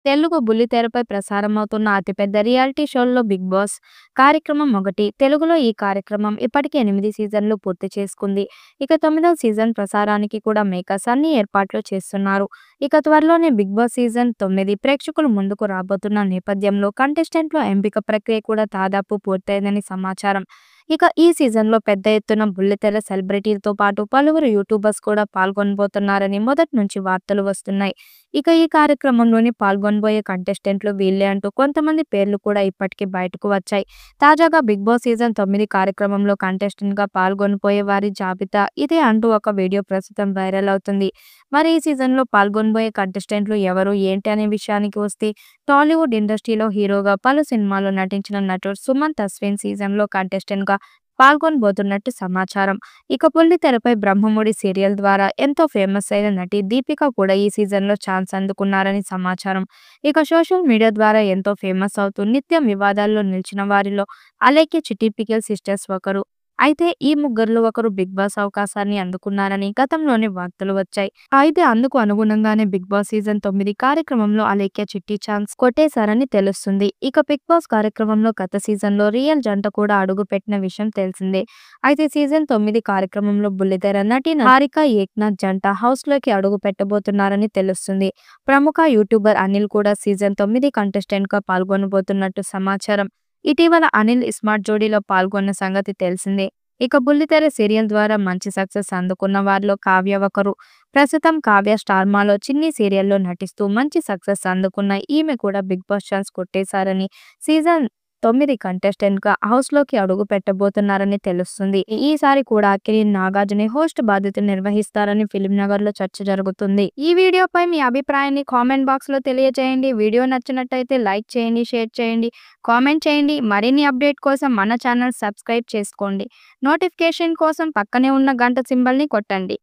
తెలుగు బుల్లితెరపై ప్రసారమవుతున్న అతిపెద్ద reality షోల్లో 'big boss' కార్యక్రమం ఒకటి. తెలుగులో ఈ కార్యక్రమం ఇప్పటికి 8 సీజన్లు పూర్తి చేసుకుంది. ఇక 9వ సీజన్ ప్రసారానికి కూడా మేకర్స్ అన్ని ఏర్పాట్లు చేస్తున్నారు. ఇక త్వరలోనే 'బిగ్ బాస్' సీజన్ 9 ప్రేక్షకుల ముందుకు రాబోతున్న నేపథ్యంలో కంటెస్టెంట్ల ఎంపిక ప్రక్రియ కూడా దాదాపు పూర్తయిందని సమాచారం. ఇక ఈ సీజన్లో పెద్ద ఎత్తున బుల్లితెర సెలబ్రిటీలతో పాటు పలువురు యూట్యూబర్స్ కూడా పాల్గొనబోతున్నారని మొదటి నుంచి వార్తలు వస్తున్నాయి. ఇక ఈ కార్యక్రమంలోని పాల్గొనబోయే కంటెస్టెంట్లు వీళ్ళే అంటూ కొంతమంది పేర్లు కూడా ఇప్పటికే బయటకు వచ్చాయి. తాజాగా 'బిగ్ బాస్' సీజన్ 9 కార్యక్రమంలో కంటెస్టెంట్గా పాల్గొనబోయే వారి జాబితా ఇదే అంటూ ఒక వీడియో ప్రస్తుతం వైరల్ అవుతుంది. మరి ఈ సీజన్లో పాల్గొనబోయే కంటెస్టెంట్లు ఎవరు ఏంటి అనే విషయానికి వస్తే, టాలీవుడ్ ఇండస్ట్రీలో హీరోగా పలు సినిమాల్లో నటించిన నటుడు సుమంత్ అశ్విన్ సీజన్లో కంటెస్టెంట్గా పాల్గొనబోతున్నట్టు సమాచారం. ఇక బుల్లితెరపై 'బ్రహ్మముడి' సీరియల్ ద్వారా ఎంతో ఫేమస్ అయిన నటి దీపిక కూడా ఈ సీజన్లో ఛాన్స్ అందుకున్నారని సమాచారం. ఇక సోషల్ మీడియా ద్వారా ఎంతో ఫేమస్ అవుతూ నిత్యం వివాదాల్లో నిలిచిన వారిలో అలేఖ్య చిట్టి పికెల్ సిస్టర్స్ ఒకరు. అయితే ఈ ముగ్గురిలో ఒకరు 'బిగ్ బాస్' అవకాశాన్ని అందుకున్నారని గతంలోనే వార్తలు వచ్చాయి. అయితే అందుకు అనుగుణంగానే 'బిగ్ బాస్' సీజన్ 9 కార్యక్రమంలో అలేఖ్య చిట్టి ఛాన్స్ కొట్టేశారని తెలుస్తుంది. ఇక 'బిగ్ బాస్' కార్యక్రమంలో గత సీజన్లో రియల్ జంట కూడా అడుగుపెట్టిన విషయం తెలిసిందే. అయితే సీజన్ 9 కార్యక్రమంలో బుల్లితెర నటి హారిక ఏక్నాథ్ జంట హౌస్లోకి అడుగు పెట్టబోతున్నారని తెలుస్తుంది. ప్రముఖ యూట్యూబర్ అనిల్ కూడా సీజన్ 9 కంటెస్టెంట్గా పాల్గొనబోతున్నట్టు సమాచారం. ఇటీవల అనిల్ స్మార్ట్ జోడీలో పాల్గొన్న సంగతి తెలిసిందే. ఇక బుల్లితెర సీరియల్ ద్వారా మంచి సక్సెస్ అందుకున్న వారిలో కావ్య ఒకరు. ప్రస్తుతం కావ్య స్టార్మాలో చిన్ని సీరియల్లో నటిస్తూ మంచి సక్సెస్ అందుకున్న ఈమె కూడా 'బిగ్ బాస్' ఛాన్స్ కొట్టేశారని, సీజన్ 9 కంటెస్టెంట్గా హౌస్లోకి అడుగు పెట్టబోతున్నారని తెలుస్తుంది. ఈసారి కూడా అక్కినేని నాగార్జునే హోస్ట్ బాధ్యతలు నిర్వహిస్తారని ఫిల్మ్నగర్లో చర్చ జరుగుతుంది. ఈ వీడియోపై మీ అభిప్రాయాన్ని కామెంట్ బాక్స్లో తెలియజేయండి. వీడియో నచ్చినట్టయితే లైక్ చేయండి, షేర్ చేయండి, కామెంట్ చేయండి. మరిన్ని అప్డేట్ కోసం మన ఛానల్ సబ్స్క్రైబ్ చేసుకోండి. నోటిఫికేషన్ కోసం పక్కనే ఉన్న గంట సింబల్ని కొట్టండి.